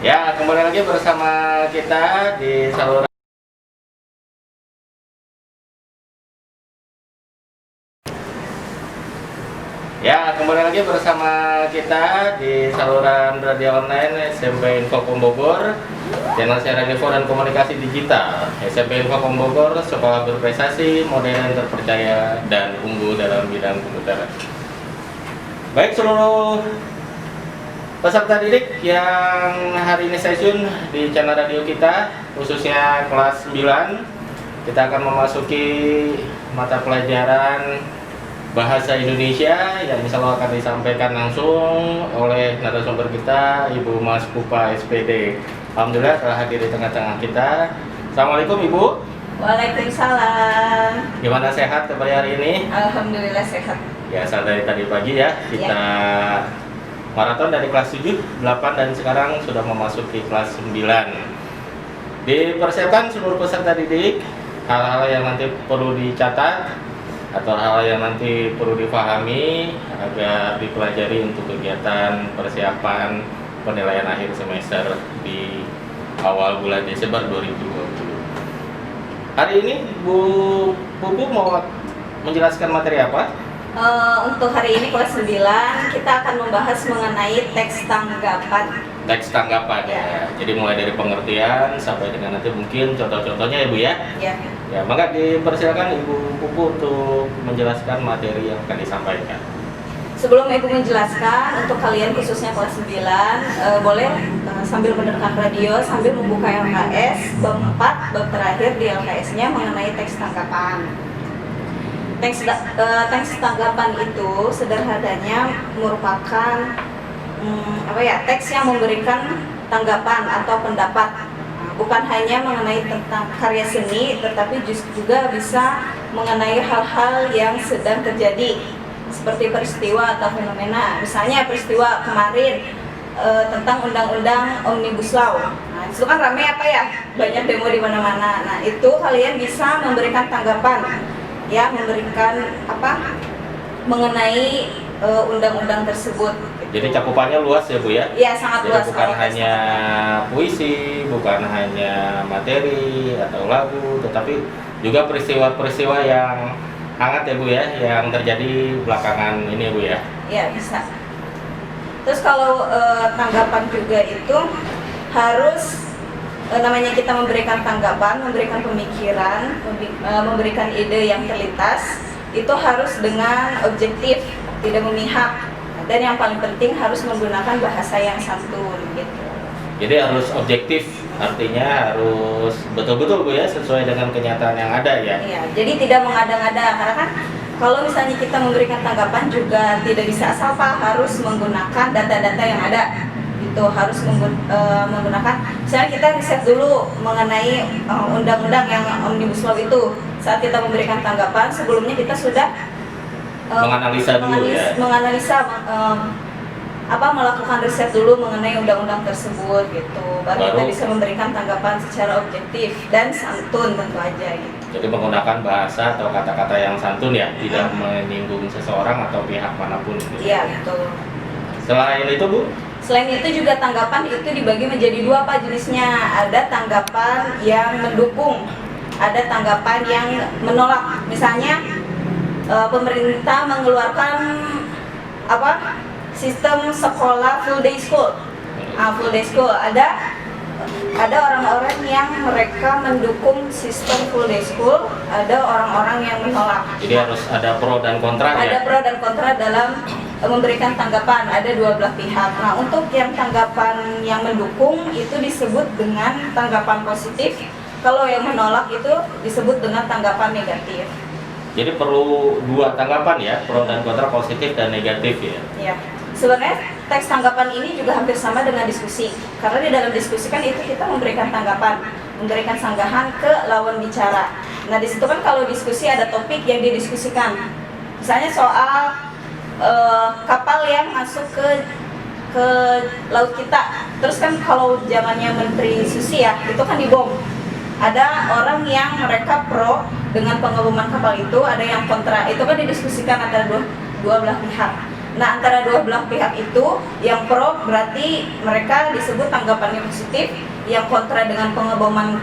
Ya, kembali lagi bersama kita di saluran. Ya, kembali lagi bersama kita di saluran radio online SMP Infocom Bogor, channel siaran info dan komunikasi digital. SMP Infocom Bogor, sekolah berprestasi, modern, terpercaya, dan unggul dalam bidang komputer. Baik seluruh peserta didik yang hari ini stasiun di channel radio kita, khususnya kelas 9, kita akan memasuki mata pelajaran Bahasa Indonesia yang insya Allah akan disampaikan langsung oleh narasumber kita, Ibu Mas Pupa SPD. Alhamdulillah telah hadir di tengah-tengah kita. Assalamualaikum Ibu. Waalaikumsalam. Gimana, sehat kembali hari ini? Alhamdulillah sehat. Biasa dari tadi pagi ya, kita maraton dari kelas 7, 8, dan sekarang sudah memasuki kelas 9. Dipersiapkan seluruh peserta didik hal-hal yang nanti perlu dicatat atau hal yang nanti perlu dipahami agar dipelajari untuk kegiatan persiapan penilaian akhir semester di awal bulan Desember 2020. Hari ini Bu Pupu mau menjelaskan materi apa? Untuk hari ini kelas 9 kita akan membahas mengenai teks tanggapan. Teks tanggapan ya. Jadi mulai dari pengertian sampai dengan nanti mungkin contoh-contohnya ya Bu ya. Ya. Ya, maka dipersilakan Ibu Pupu untuk menjelaskan materi yang akan disampaikan. Sebelum Ibu menjelaskan, untuk kalian khususnya kelas 9 boleh sambil mendengarkan radio sambil membuka LKS bab 4, bab terakhir di LKS-nya mengenai teks tanggapan. Teks tanggapan itu sederhananya merupakan teks yang memberikan tanggapan atau pendapat, bukan hanya mengenai tentang karya seni, tetapi juga bisa mengenai hal-hal yang sedang terjadi seperti peristiwa atau fenomena. Misalnya peristiwa kemarin tentang undang-undang Omnibus Law. Nah, itu kan ramai banyak demo di mana-mana. Nah, itu kalian bisa memberikan tanggapan, ya, memberikan mengenai undang-undang tersebut. Jadi cakupannya luas ya Bu ya? Iya, sangat luas. Jadi bukan hanya puisi, bukan hanya materi atau lagu, tetapi juga peristiwa-peristiwa yang hangat ya Bu ya, yang terjadi belakangan ini Bu ya? Iya, bisa. Terus kalau tanggapan juga itu harus namanya kita memberikan tanggapan, memberikan pemikiran, memberikan ide yang terlintas, itu harus dengan objektif, tidak memihak. Dan yang paling penting harus menggunakan bahasa yang santun gitu. Jadi harus objektif, artinya harus betul-betul Bu ya, sesuai dengan kenyataan yang ada ya. Iya, jadi tidak mengada-ngada, karena kan kalau misalnya kita memberikan tanggapan juga tidak bisa asal harus menggunakan data-data yang ada. Itu harus menggunakan, misalnya kita riset dulu mengenai undang-undang yang Omnibus Law itu. Saat kita memberikan tanggapan, sebelumnya kita sudah menganalisa dulu ya. Melakukan riset dulu mengenai undang-undang tersebut gitu. Baru kita bisa memberikan tanggapan secara objektif dan santun tentu aja gitu. Jadi menggunakan bahasa atau kata-kata yang santun ya, tidak menyinggung seseorang atau pihak manapun gitu. Iya, betul. Selain itu Bu? Selain itu juga tanggapan itu dibagi menjadi dua jenisnya. Ada tanggapan yang mendukung, ada tanggapan yang menolak. Misalnya pemerintah mengeluarkan sistem sekolah full day school. Full day school ada orang-orang yang mereka mendukung sistem full day school, ada orang-orang yang menolak. Jadi harus ada pro dan kontra ya. Ada pro dan kontra dalam memberikan tanggapan, ada dua belah pihak. Nah, untuk yang tanggapan yang mendukung itu disebut dengan tanggapan positif. Kalau yang menolak itu disebut dengan tanggapan negatif. Jadi perlu dua tanggapan ya, pro dan kontra, positif dan negatif ya. Iya. Sebenarnya teks tanggapan ini juga hampir sama dengan diskusi. Karena di dalam diskusi kan itu kita memberikan tanggapan, memberikan sanggahan ke lawan bicara. Nah, di situ kan kalau diskusi ada topik yang didiskusikan. Misalnya soal kapal yang masuk ke laut kita. Terus kan kalau zamannya Menteri Susi ya, itu kan dibom. Ada orang yang mereka pro dengan pengeboman kapal itu, ada yang kontra. Itu kan didiskusikan antara dua belah pihak. Nah, antara dua belah pihak itu, yang pro berarti mereka disebut tanggapannya positif, yang kontra dengan pengeboman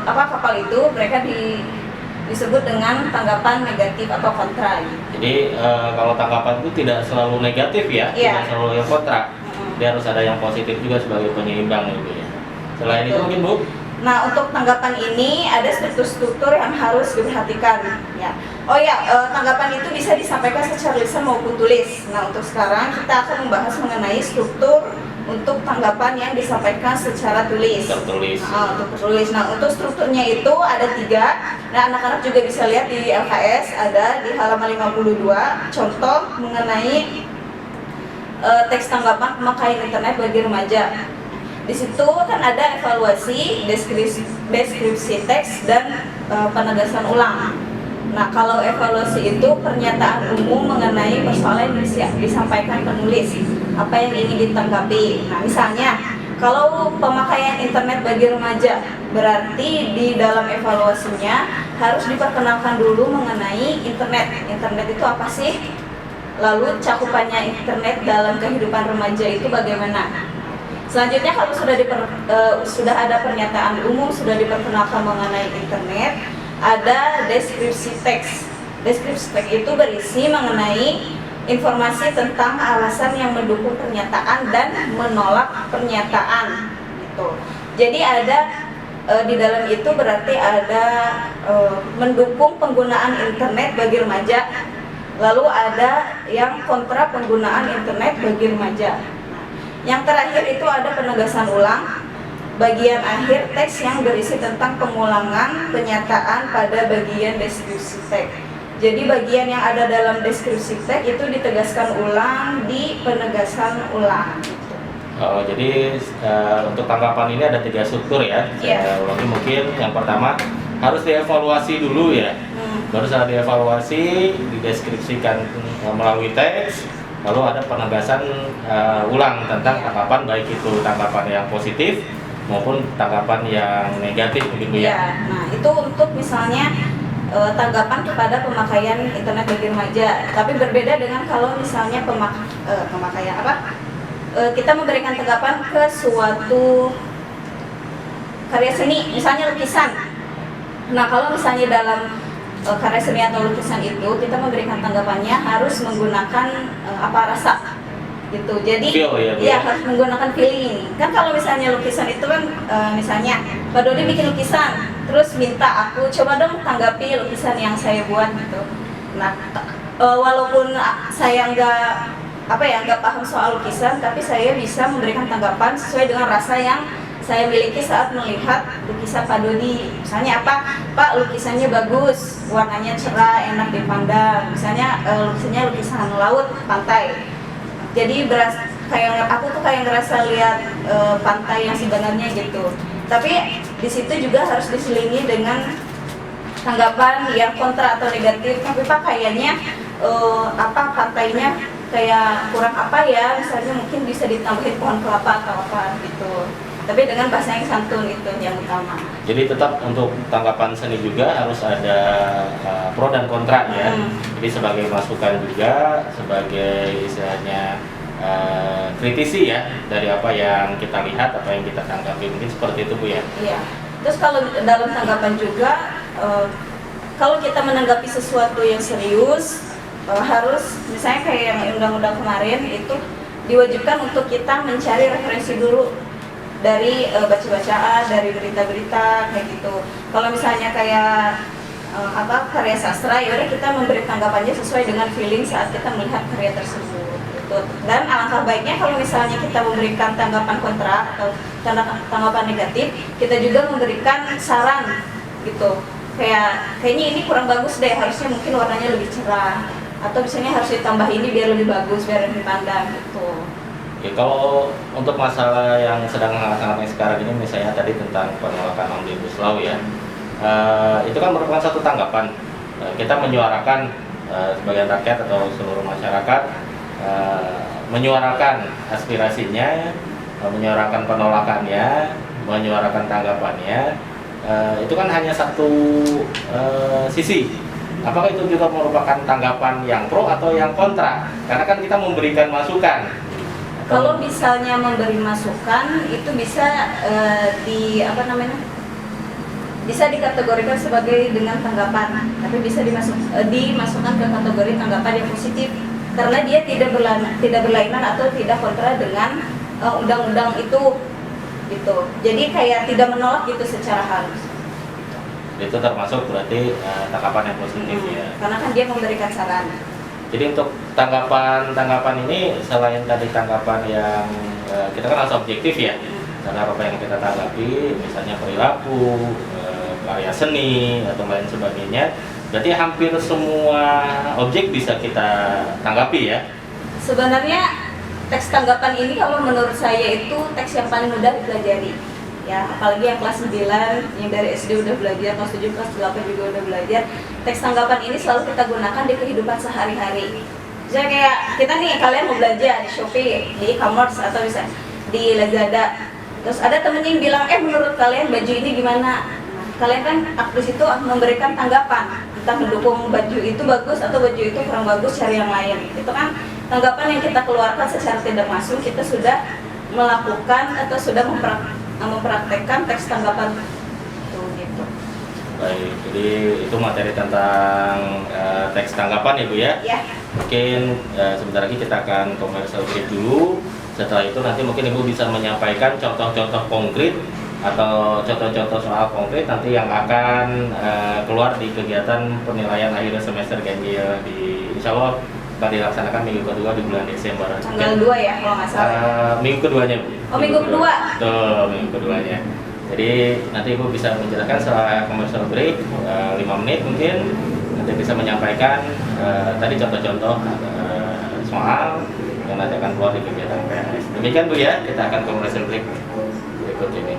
kapal itu mereka disebut dengan tanggapan negatif atau kontra. Jadi kalau tanggapan itu tidak selalu negatif ya, tidak selalu yang kontra. Dia harus ada yang positif juga sebagai penyeimbang ya, Bu ya. Selain itu mungkin Bu? Nah, untuk tanggapan ini ada struktur-struktur yang harus diperhatikan ya. Oh ya, tanggapan itu bisa disampaikan secara lisan maupun tulis. Nah, untuk sekarang kita akan membahas mengenai struktur untuk tanggapan yang disampaikan secara tulis. Tertulis. Untuk tertulis. Nah, untuk strukturnya itu ada 3. Nah, anak-anak juga bisa lihat di LKS ada di halaman 52 contoh mengenai teks tanggapan pemakaian internet bagi remaja. Di situ kan ada evaluasi, deskripsi teks, dan penegasan ulang. Nah, kalau evaluasi itu pernyataan umum mengenai persoalan yang disampaikan penulis, apa yang ingin ditanggapi. Nah, misalnya kalau pemakaian internet bagi remaja, berarti di dalam evaluasinya harus diperkenalkan dulu mengenai internet. Internet itu apa sih? Lalu cakupannya internet dalam kehidupan remaja itu bagaimana? Selanjutnya kalau sudah ada pernyataan umum, sudah diperkenalkan mengenai internet, ada deskripsi teks. Deskripsi teks itu berisi mengenai informasi tentang alasan yang mendukung pernyataan dan menolak pernyataan. Gitu. Jadi ada di dalam itu berarti ada mendukung penggunaan internet bagi remaja, lalu ada yang kontra penggunaan internet bagi remaja. Yang terakhir itu ada penegasan ulang, bagian akhir teks yang berisi tentang pengulangan penyataan pada bagian deskripsi teks. Jadi bagian yang ada dalam deskripsi teks itu ditegaskan ulang di penegasan ulang. Oh, jadi untuk tanggapan ini ada 3 struktur ya. Saya ulangi mungkin yang pertama harus dievaluasi dulu ya. Baru setelah dievaluasi, dideskripsikan melalui teks. Lalu ada penegasan ulang tentang tanggapan, baik itu tanggapan yang positif maupun tanggapan yang negatif begitu ya. Nah, itu untuk misalnya tanggapan kepada pemakaian internet bagi remaja. Tapi berbeda dengan kalau misalnya pemakaian kita memberikan tanggapan ke suatu karya seni, misalnya lukisan. Nah, kalau misalnya dalam karya seni atau lukisan itu kita memberikan tanggapannya harus menggunakan rasa gitu. Jadi harus menggunakan feeling. Kan kalau misalnya lukisan itu kan misalnya Pak Dodi bikin lukisan, terus minta aku coba dong tanggapi lukisan yang saya buat gitu. Nah, walaupun saya nggak paham soal lukisan, tapi saya bisa memberikan tanggapan sesuai dengan rasa yang saya miliki saat melihat lukisan Pak Dodi. Misalnya Pak lukisannya bagus, warnanya cerah, enak dipandang. Misalnya lukisan laut, pantai. Jadi aku tuh kayak ngerasa lihat pantai yang sebenarnya gitu. Tapi di situ juga harus diselingi dengan tanggapan yang kontra atau negatif. Tapi Pak kayaknya pantainya kayak kurang misalnya mungkin bisa ditambahin pohon kelapa atau apa gitu. Tapi dengan bahasa yang santun itu yang utama. Jadi tetap untuk tanggapan seni juga harus ada pro dan kontra ya. Jadi sebagai masukan juga, sebagai istilahnya kritisi ya dari apa yang kita lihat, apa yang kita tanggapi, mungkin seperti itu Bu ya. Iya. Terus kalau dalam tanggapan juga, kalau kita menanggapi sesuatu yang serius, harus misalnya kayak yang undang-undang kemarin itu diwajibkan untuk kita mencari referensi dulu dari baca-bacaan, dari berita-berita kayak gitu. Kalau misalnya kayak karya sastra, ya udah kita memberi tanggapannya sesuai dengan feeling saat kita melihat karya tersebut. Gitu. Dan alangkah baiknya kalau misalnya kita memberikan tanggapan kontra atau tanggapan negatif, kita juga memberikan saran gitu. Kayaknya ini kurang bagus deh, harusnya mungkin warnanya lebih cerah, atau misalnya harus ditambah ini biar lebih bagus, biar lebih dipandang gitu. Ya, kalau untuk masalah yang sedang hangat-hangatnya sekarang ini, misalnya tadi tentang penolakan Omnibus Law ya, itu kan merupakan satu tanggapan. Kita menyuarakan sebagian rakyat atau seluruh masyarakat, menyuarakan aspirasinya, menyuarakan penolakannya, menyuarakan tanggapannya. Itu kan hanya satu sisi Apakah itu juga merupakan tanggapan yang pro atau yang kontra? Karena kan kita memberikan masukan. Kalau misalnya memberi masukan itu bisa bisa dikategorikan sebagai dengan tanggapan, tapi bisa dimasukkan ke kategori tanggapan yang positif karena dia tidak berlainan atau tidak kontra dengan undang-undang itu gitu. Jadi kayak tidak menolak gitu secara halus. Itu termasuk berarti tanggapan yang positif ya. Karena kan dia memberikan saran. Jadi untuk tanggapan ini selain tadi tanggapan yang kita kan harus objektif ya, karena apa yang kita tanggapi, misalnya perilaku, karya seni atau lain sebagainya, berarti hampir semua objek bisa kita tanggapi ya. Sebenarnya teks tanggapan ini kalau menurut saya itu teks yang paling mudah dipelajari. Ya, apalagi yang kelas 9, yang dari SD udah belajar, kelas 7, kelas 8 juga udah belajar. Teks tanggapan ini selalu kita gunakan di kehidupan sehari-hari. Misalnya kayak kita nih, kalian mau belanja di Shopee, di e-commerce, atau bisa di Lazada. Terus ada temennya yang bilang, menurut kalian baju ini gimana? Kalian kan di situ memberikan tanggapan, entah mendukung baju itu bagus atau baju itu kurang bagus, cari yang lain. Itu kan tanggapan yang kita keluarkan secara tidak langsung, kita sudah melakukan atau sudah mempraktekkan teks tanggapan itu gitu. Baik, jadi itu materi tentang teks tanggapan ya Bu ya? Ya. Mungkin sebentar lagi kita akan commercial break dulu. Setelah itu nanti mungkin Ibu bisa menyampaikan contoh-contoh konkret atau contoh-contoh soal konkret nanti yang akan keluar di kegiatan penilaian akhir semester ganjil di Insya Allah akan dilaksanakan minggu kedua di bulan Desember. Tanggal 2 ya kalau nggak salah. Minggu keduanya Bu. Minggu kedua. Betul, minggu keduanya. Jadi nanti Ibu bisa menjelaskan setelah commercial break 5 menit mungkin nanti bisa menyampaikan tadi contoh-contoh soal yang nanti akan keluar di kegiatan PNS. Demikian Bu ya, kita akan commercial break berikut ini.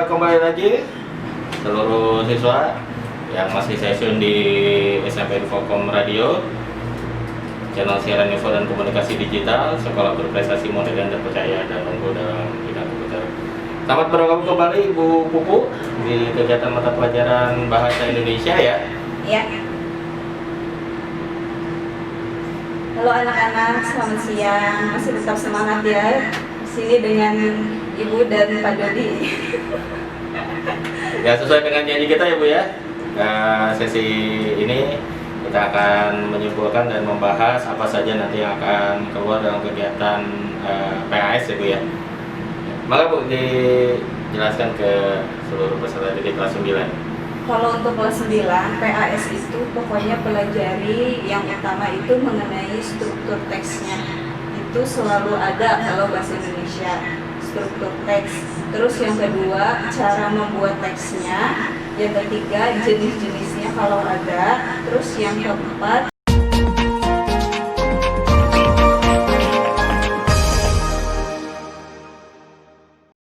Kembali lagi seluruh siswa yang masih session di SMP Infokom Radio, channel siaran info dan komunikasi digital, sekolah berprestasi modern dan percaya dan unggul dalam bidang komputer. Selamat bergabung kembali Bu Pupu di kegiatan mata pelajaran Bahasa Indonesia ya. Ya. Halo anak-anak, selamat siang. Masih tetap semangat ya. Sini dengan Ibu dan Pak Dodi. Ya, sesuai dengan janji kita ya Bu ya. Sesi ini kita akan menyimpulkan dan membahas apa saja nanti yang akan keluar dalam kegiatan PAS ya Bu ya. Maka Bu dijelaskan ke seluruh peserta didik kelas 9. Kalau untuk kelas 9, PAS itu pokoknya pelajari yang utama itu mengenai struktur teksnya. Itu selalu ada kalau bahasa Indonesia, struktur teks. Terus yang kedua, cara membuat teksnya. Yang ketiga, jenis-jenisnya kalau ada. Terus yang keempat,